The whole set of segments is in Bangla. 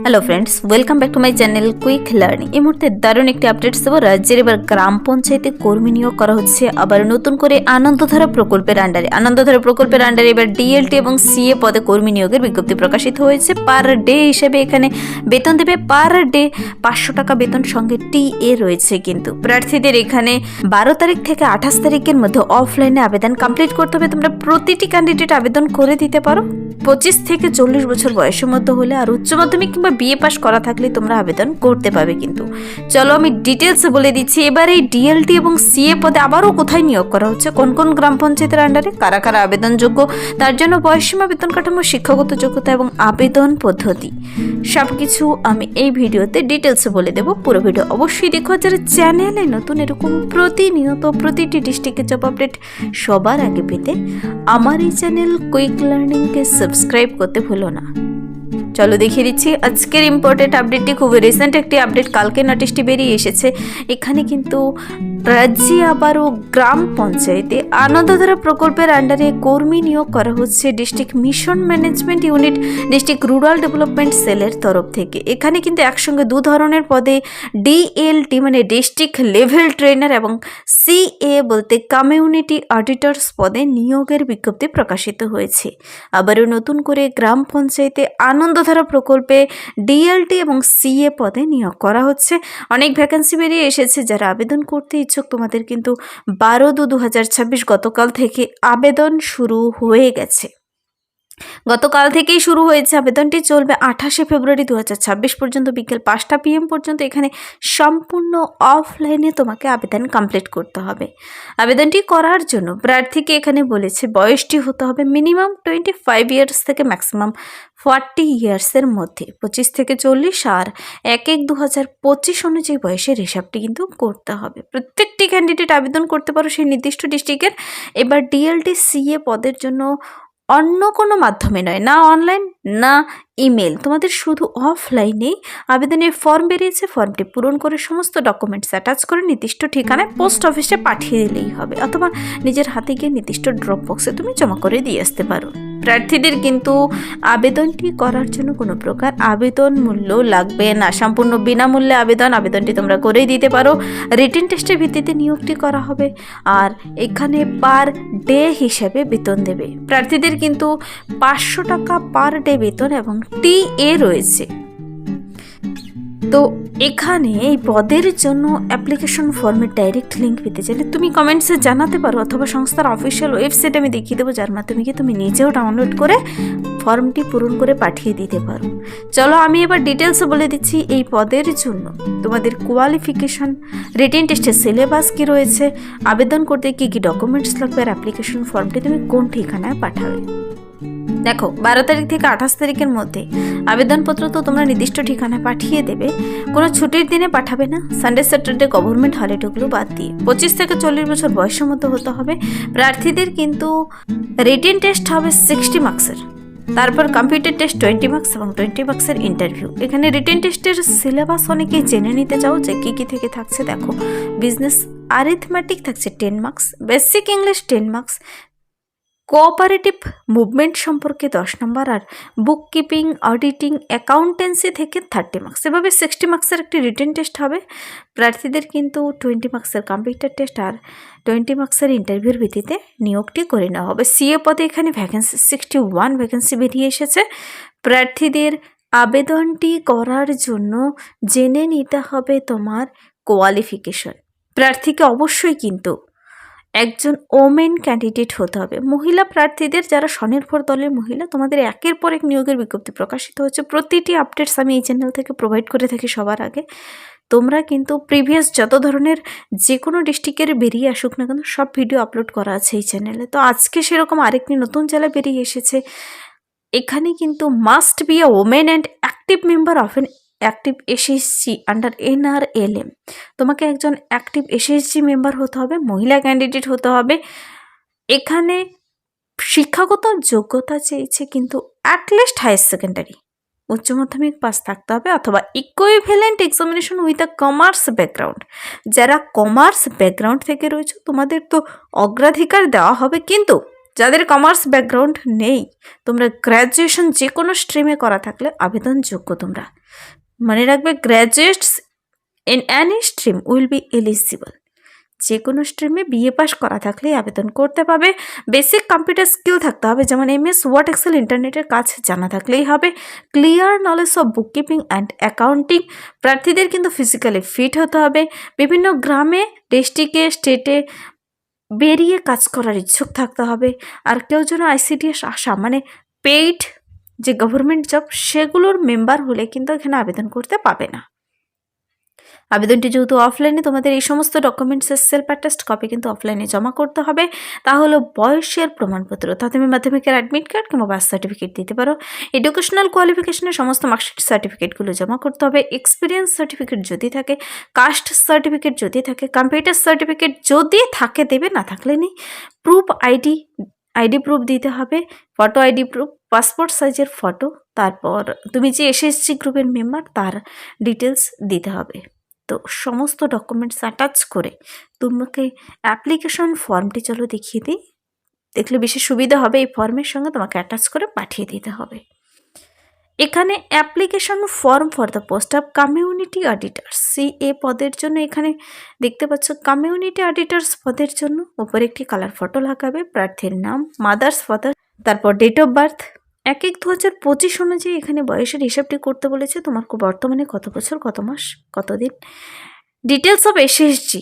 Hello friends, welcome back to my channel quick learning. এই মুহূর্তে দারুণ একটি আপডেটস দেবো। রাজ্যের এবার গ্রাম পঞ্চায়েতে কর্মী নিয়োগ করা হচ্ছে আবার নতুন করে আনন্দধারা প্রকল্পের আন্ডারে এবার ডিএলটি এবং সিএ পদে কর্মী নিয়োগের বিজ্ঞপ্তি প্রকাশিত হয়েছে। পার ডে হিসেবে এখানে বেতন দেবে পার ডে 500 টাকা বেতন, সঙ্গে টিএ রয়েছে। কিন্তু প্রার্থীদের এখানে 12 তারিখ থেকে 28 তারিখের মধ্যে অফলাইনে আবেদন কমপ্লিট করতে হবে। তোমরা প্রতিটি ক্যান্ডিডেট আবেদন করে দিতে পারো। 25 থেকে 40 বছর বয়সের মধ্যে হলে আর উচ্চ মাধ্যমিক কিংবা বিএ পাস করা থাকলে তোমরা আবেদন করতে পারবে। কিন্তু চলো আমি ডিটেলস বলে দিচ্ছি। এবার এই ডিএলটি এবং সিএ পদে আবারও কোথায় নিয়োগ করা হচ্ছে, কোন কোন গ্রাম পঞ্চায়েতের আন্ডারে কারা কারা আবেদনযোগ্য, তার জন্য বয়সসীমা, বেতন কাঠামো, শিক্ষাগত যোগ্যতা এবং আবেদন পদ্ধতি সবকিছু আমি এই ভিডিওতে ডিটেলসে বলে দেবো। পুরো ভিডিও অবশ্যই দেখো। যারা চ্যানেলে নতুন এরকম প্রতিনিয়ত প্রতিটি ডিস্ট্রিক্টের জব আপডেট সবার আগে পেতে আমার এই চ্যানেল কুইক লার্নিংকে সাবস্ক্রাইব করতে ভুলো না। চলো দেখিয়ে দিচ্ছি আজকের ইম্পর্টেন্ট আপডেটটি। খুব রিসেন্ট একটি আপডেট, কালকে নোটিশটি বেরিয়ে এসেছে। এখানে কিন্তু রাজ্যে আবারও গ্রাম পঞ্চায়েতে আনন্দধারা প্রকল্পের আন্ডারে কর্মী নিয়োগ করা হচ্ছে district mission management unit, district rural development সেলের তরফ থেকে। এখানে কিন্তু একসঙ্গে দু ধরনের পদে ডিএলটি মানে ডিস্ট্রিক্ট লেভেল ট্রেনার এবং সিএ বলতে কমিউনিটি অডিটরস পদে নিয়োগের বিজ্ঞপ্তি প্রকাশিত হয়েছে। আবারও নতুন করে গ্রাম পঞ্চায়েতে আনন্দধারা প্রকল্পে ডিএলটি এবং সিএ পদে নিয়োগ করা হচ্ছে। অনেক ভ্যাকেন্সি বেরিয়ে এসেছে। যারা আবেদন করতে ইচ্ছুক তোমাদের কিন্তু 12/2/2026 গতকাল থেকে আবেদন শুরু হয়ে গেছে। গতকাল থেকেই শুরু হয়েছে আবেদনটি, চলবে 28 ফেব্রুয়ারি 2026 পর্যন্ত বিকেল 5টা PM পর্যন্ত। এখানে সম্পূর্ণ অফলাইনে তোমাকে আবেদন কমপ্লিট করতে হবে। আবেদনটি করার জন্য প্রার্থীকে এখানে বলেছে বয়সটি হতে হবে মিনিমাম 25 ইয়ার্স থেকে ম্যাক্সিমাম 40 ইয়ার্সের মধ্যে, 25 থেকে 40 আর 1/1/2025 অনুযায়ী বয়সের হিসাবটি কিন্তু করতে হবে। প্রত্যেকটি ক্যান্ডিডেট আবেদন করতে পারো সেই নির্দিষ্ট ডিস্ট্রিক্টের। এবার ডিএলটি সিএ পদের জন্য অন্য কোনো মাধ্যমে নয়, না অনলাইন না ইমেল, তোমাদের শুধু অফলাইনেই আবেদনের ফর্ম বেরিয়েছে। ফর্মটি পূরণ করে সমস্ত ডকুমেন্টস অ্যাটাচ করে নির্দিষ্ট ঠিকানায় পোস্ট অফিসে পাঠিয়ে দিলেই হবে, অথবা নিজের হাতে গিয়ে নির্দিষ্ট ড্রপ বক্সে তুমি জমা করে দিয়ে আসতে পারো। প্রার্থীদের কিন্তু আবেদনটি করার জন্য কোনো প্রকার আবেদন মূল্য লাগবে না, সম্পূর্ণ বিনামূল্যে আবেদনটি তোমরা করেই দিতে পারো। রিটেন টেস্টের ভিত্তিতে নিয়োগটি করা হবে আর এখানে পার ডে হিসেবে বেতন দেবে। প্রার্থীদের কিন্তু 500 টাকা পার ডে বেতন এবং টিএ রয়েছে। তো এখানে এই পদের জন্য অ্যাপ্লিকেশন ফর্মের ডাইরেক্ট লিঙ্ক পেতে চাইলে তুমি কমেন্টসে জানাতে পারো, অথবা সংস্থার অফিসিয়াল ওয়েবসাইটে আমি দেখিয়ে দেবো, যার মাধ্যমে তুমি নিজেও ডাউনলোড করে ফর্মটি পূরণ করে পাঠিয়ে দিতে পারো। চলো আমি এবার ডিটেলসে বলে দিচ্ছি এই পদের জন্য তোমাদের কোয়ালিফিকেশন, রিটেন টেস্টের সিলেবাস কী রয়েছে, আবেদন করতে কী কী ডকুমেন্টস লাগবে আর অ্যাপ্লিকেশন ফর্মটি তুমি কোন ঠিকানায় পাঠাবে। দেখো 12 তারিখ থেকে 28 তারিখের মধ্যে আবেদনপত্র তো তোমরা নির্দিষ্ট ঠিকানায় পাঠিয়ে দেবে। কোনো ছুটির দিনে পাঠাবে না, সানডে স্যাটারডে গভর্নমেন্ট হলিডেগুলো বাদ দিয়ে। 25 থেকে 40 বছর বয়সের মধ্যে হতে হবে। প্রার্থীদের কিন্তু রিটেন টেস্ট হবে 60 মার্কসের, তারপর কম্পিউটার টেস্ট 20 মার্কস এবং 20 মার্কসের ইন্টারভিউ। এখানে রিটেন টেস্টের সিলেবাস অনেকেই জেনে নিতে চাও যে কী কী থেকে থাকছে। দেখো বিজনেস অ্যারিথমেটিক থাকছে 10 marks, basic English 10 marks, cooperative movement সম্পর্কে 10 নম্বর, আর বুক কিপিং, অডিটিং, অ্যাকাউন্টেন্সি থেকে 30 মার্কস। এভাবে 60 মার্কসের একটি রিটেন টেস্ট হবে। প্রার্থীদের কিন্তু 20 মার্কসের কম্পিউটার টেস্ট আর 20 মার্কসের ইন্টারভিউর ভিত্তিতে নিয়োগটি করে নেওয়া হবে। সিএ পদে এখানে ভ্যাকেন্সি 61 ভ্যাকেন্সি বেরিয়ে এসেছে। প্রার্থীদের আবেদনটি করার জন্য জেনে নিতে হবে তোমার কোয়ালিফিকেশন। প্রার্থীকে অবশ্যই কিন্তু একজন ওমেন ক্যান্ডিডেট হতে হবে। মহিলা প্রার্থীদের, যারা স্বনির্ভর দলের মহিলা, তোমাদের একের পর এক নিয়োগের বিজ্ঞপ্তি প্রকাশিত হচ্ছে। প্রতিটি আপডেটস আমি এই চ্যানেল থেকে প্রোভাইড করে থাকি সবার আগে। তোমরা কিন্তু প্রিভিয়াস যত ধরনের যে কোনো ডিস্ট্রিক্টের বেরিয়ে আসুক না কেন সব ভিডিও আপলোড করা আছে এই চ্যানেলে। তো আজকে সেরকম আরেকটি নতুন জেলা বেরিয়ে এসেছে। এখানে কিন্তু must B A women and active member of N active SSG under NRLM। তোমাকে একজন অ্যাক্টিভ এসএসজি মেম্বার হতে হবে, মহিলা ক্যান্ডিডেট হতে হবে। এখানে শিক্ষাগত যোগ্যতা চেয়েছে কিন্তু অ্যাটলিস্ট হায়ার সেকেন্ডারি, উচ্চ মাধ্যমিক পাস থাকতে হবে, অথবা equivalent examination with a commerce background. যারা কমার্স ব্যাকগ্রাউন্ড থেকে রয়েছে তোমাদের তো অগ্রাধিকার দেওয়া হবে, কিন্তু যাদের কমার্স ব্যাকগ্রাউন্ড নেই, তোমরা গ্র্যাজুয়েশন যে কোনো স্ট্রিমে করা থাকলে আবেদনযোগ্য। তোমরা মনে রাখবে, graduates in Annie stream will be eligible. যে কোনো স্ট্রিমে বিএ পাস করা থাকলে আবেদন করতে পারবে। বেসিক কম্পিউটার স্কিল থাকতে হবে, যেমন এমএস ওয়ার্ড, এক্সেল, ইন্টারনেটের কাজ জানা থাকলেই হবে। Clear knowledge of bookkeeping and accounting. প্রার্থীদের কিন্তু ফিজিক্যালি ফিট হতে হবে। বিভিন্ন গ্রামে, ডিস্ট্রিক্টে, স্টেটে বেরিয়ে কাজ করার ইচ্ছুক থাকতে হবে। আর কেউ যেন আইসিডিএস আশা, মানে পেইড যে গভর্নমেন্ট জব, সেগুলোর মেম্বার হলে কিন্তু এখানে আবেদন করতে পাবে না। আবেদনটি যেহেতু অফলাইনে, তোমাদের এই সমস্ত ডকুমেন্টসের সেলফ অ্যাটেস্ট কপি কিন্তু অফলাইনে জমা করতে হবে। তাহলে বয়সের প্রমাণপত্র, প্রাথমিক মাধ্যমিকের অ্যাডমিট কার্ড কিংবা বার্থ সার্টিফিকেট দিতে পারো। এডুকেশনাল কোয়ালিফিকেশনের সমস্ত মার্কশিট সার্টিফিকেটগুলো জমা করতে হবে। এক্সপিরিয়েন্স সার্টিফিকেট যদি থাকে, কাস্ট সার্টিফিকেট যদি থাকে, কম্পিউটার সার্টিফিকেট যদি থাকে দেবে, না থাকলে নেই। প্রুফ আইডি প্রুফ দিতে হবে, ফটো আইডি প্রুফ, পাসপোর্ট সাইজের ফটো, তারপর তুমি যে এসএসজি গ্রুপের মেম্বার তার ডিটেলস দিতে হবে। তো সমস্ত ডকুমেন্টস অ্যাটাচ করে তোমাকে অ্যাপ্লিকেশন ফর্মটি চলো দেখিয়ে দিই, দেখলে বেশি সুবিধা হবে। এই ফর্মের সঙ্গে তোমাকে অ্যাটাচ করে পাঠিয়ে দিতে হবে। এখানে application form for the post of community auditor, CA পদের জন্য এখানে দেখতে পাচ্ছ কমিউনিটি অডিটর্স পদের জন্য উপরে একটি কালার ফটো লাগাবে, প্রার্থীর নাম, মাদার্স ফাদার, তারপর ডেট অফ বার্থ, 1/1/2025 অনুযায়ী এখানে বয়সের হিসাবটি করতে বলেছে। তোমার বর্তমানে কত বছর, কত মাস, কতদিন। ডিটেলস অফ এসএসজি,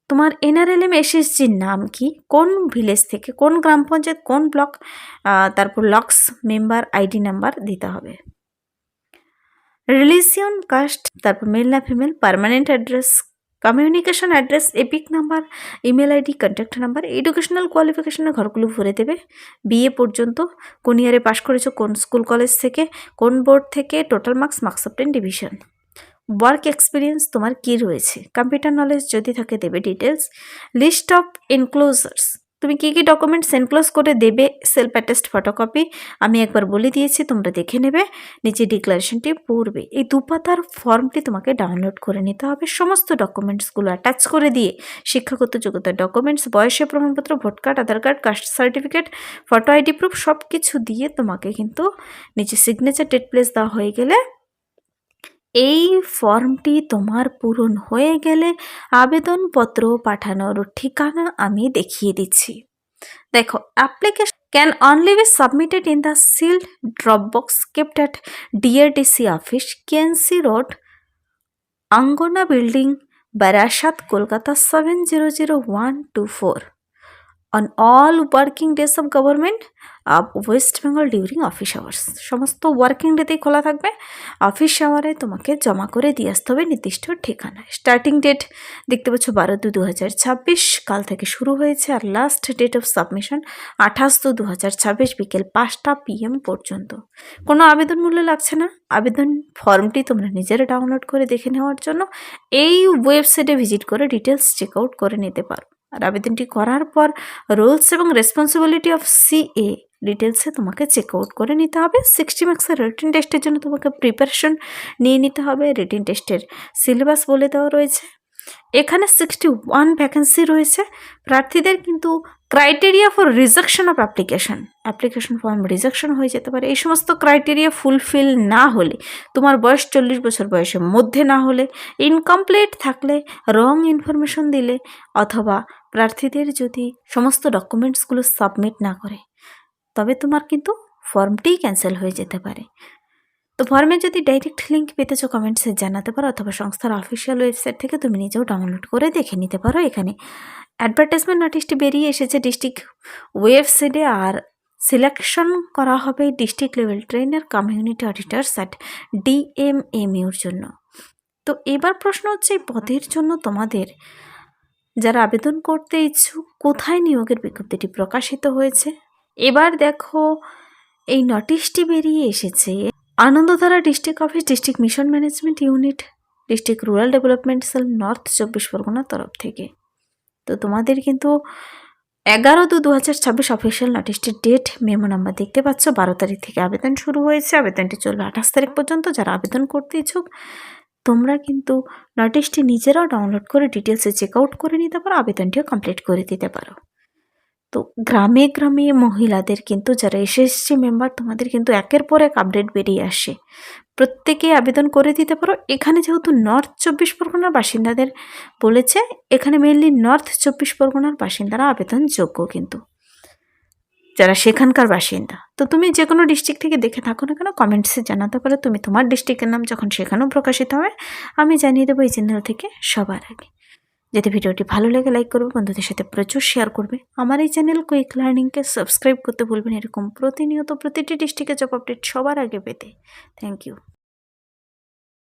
তোমার এনআরএলএম এসএসজির নাম কি, কোন ভিলেজ থেকে, কোন গ্রাম পঞ্চায়েত, কোন ব্লক, তারপর লক্স মেম্বার আইডি নাম্বার দিতে হবে। রিলিজিয়ন, কাস্ট, তারপর মেল না female, permanent address, communication address, EPIC number, email ID, contact number. Educational কোয়ালিফিকেশনের ঘরগুলো ভরে দেবে। বিএ পর্যন্ত, কোন ইয়ারে পাশ করেছো, কোন স্কুল কলেজ থেকে, কোন বোর্ড থেকে, total marks, marks of 10 division. Work experience তোমার কি রয়েছে, কম্পিউটার নলেজ যদি থাকে দেবে ডিটেলস। লিস্ট অফ এনক্লোজার্স, তুমি কী কী ডকুমেন্টস এনক্লোজ করে দেবে, সেলফ অ্যাটেস্ট ফটোকপি আমি একবার বলে দিয়েছি, তোমরা দেখে নেবে। নিচে ডিক্লারেশনটি পড়বে। এই দুপাতার ফর্মটি তোমাকে ডাউনলোড করে নিতে হবে। সমস্ত ডকুমেন্টসগুলো অ্যাটাচ করে দিয়ে শিক্ষাগত যোগ্যতার ডকুমেন্টস, বয়সের প্রমাণপত্র, vote card, Aadhaar card, caste certificate, photo ID proof সব কিছু দিয়ে তোমাকে কিন্তু নিচে সিগনেচার, ডেট প্লেস দেওয়া হয়ে গেলে, এই ফর্মটি তোমার পূরণ হয়ে গেলে আবেদনপত্র পাঠানোর ঠিকানা আমি দেখিয়ে দিচ্ছি। দেখো, application can only be submitted in the sealed drop box kept at DRDC office, KNC road, Angana building, Barasat, Kolkata 700124 on all working days of government of West Bengal during office hours. সমস্ত ওয়ার্কিং ডেতেই খোলা থাকবে। অফিস আওয়ারে তোমাকে জমা করে দিয়ে আসতে হবে নির্দিষ্ট ঠিকানায়। স্টার্টিং ডেট দেখতে পাচ্ছ 12/2/2026, কাল থেকে শুরু হয়েছে। আর লাস্ট ডেট অফ সাবমিশন 28/2/2026 বিকেল 5টা PM পর্যন্ত। কোনো আবেদন মূল্য লাগছে না। আবেদন ফর্মটি তোমরা নিজেরা ডাউনলোড করে দেখে নেওয়ার জন্য এই ওয়েবসাইটে ভিজিট করে ডিটেলস চেক আউট করে নিতে পারো। আর আবেদনটি করার পর রোলস এবং রেসপন্সিবিলিটি অফ সিএ ডিটেলসে তোমাকে চেক আউট করে নিতে হবে। 60 মার্কসের রিটেন টেস্টের জন্য তোমাকে প্রিপারেশন নিয়ে নিতে হবে। রিটেন টেস্টের সিলেবাস বলে দেওয়া রয়েছে। এখানে 61 ভ্যাকেন্সি রয়েছে। প্রার্থীদের কিন্তু criteria for rejection of application form rejection হয়ে যেতে পারে। এই সমস্ত ক্রাইটেরিয়া ফুলফিল না হলে, তোমার বয়স 40 বছর বয়সের মধ্যে না হলে, ইনকমপ্লিট থাকলে, রং ইনফরমেশন দিলে, অথবা প্রার্থীদের যদি সমস্ত ডকুমেন্টসগুলো সাবমিট না করে, তবে তোমার কিন্তু ফর্মটিই ক্যান্সেল হয়ে যেতে পারে। তো ফর্মে যদি ডাইরেক্ট লিঙ্ক পেতে চাও কমেন্টসে জানাতে পারো, অথবা সংস্থার অফিসিয়াল ওয়েবসাইট থেকে তুমি নিজেও ডাউনলোড করে দেখে নিতে পারো। এখানে অ্যাডভার্টাইজমেন্ট নোটিশটি বেরিয়ে এসেছে ডিস্ট্রিক্ট ওয়েবসাইটে। আর সিলেকশন করা হবে district level trainer community auditors at DMMUর জন্য। তো এবার প্রশ্ন হচ্ছে, এই পদের জন্য তোমাদের যারা আবেদন করতে ইচ্ছুক, কোথায় নিয়োগের বিজ্ঞপ্তিটি প্রকাশিত হয়েছে। এবার দেখো, এই নোটিশটি বেরিয়ে এসেছে Anandadhara district office, district mission management unit, district rural development sell, north 24 পরগনার তরফ থেকে। তো তোমাদের কিন্তু 11/2/2026 অফিসিয়াল নোটিশটির ডেট, মেমো নাম্বার দেখতে পাচ্ছ। 12 তারিখ থেকে আবেদন শুরু হয়েছে। আবেদনটি চলবে 28 তারিখ পর্যন্ত। যারা আবেদন করতে ইচ্ছুক, তোমরা কিন্তু নোটিশটি নিজেরাও ডাউনলোড করে ডিটেলসে চেক আউট করে নিতে পারো, আবেদনটিও কমপ্লিট করে দিতে পারো। তো গ্রামে গ্রামে মহিলাদের কিন্তু যারা এসএসজি মেম্বার তোমাদের কিন্তু একের পর এক আপডেট বেরিয়ে আসে, প্রত্যেকেই আবেদন করে দিতে পারো। এখানে যেহেতু নর্থ 24 পরগনার বাসিন্দাদের বলেছে, এখানে মেনলি নর্থ 24 পরগনার বাসিন্দারা আবেদনযোগ্য, কিন্তু যারা সেখানকার বাসিন্দা। তো তুমি যে কোনো ডিস্ট্রিক্ট থেকে দেখে থাকো না কেন, কমেন্টসে জানাতে পারো তুমি তোমার ডিস্ট্রিক্টের নাম, যখন সেখানেও প্রকাশিত হবে আমি জানিয়ে দেবো এই চ্যানেল থেকে সবার আগে। যদি ভিডিওটি ভালো লাগে লাইক করবে, বন্ধুদের সাথে প্রচুর শেয়ার করবে। আমার এই চ্যানেল কুইক লার্নিংকে সাবস্ক্রাইব করতে ভুলবেন এরকম প্রতিনিয়ত প্রতিটি ডিস্ট্রিক্টের জব আপডেট সবার আগে পেতে। Thank you.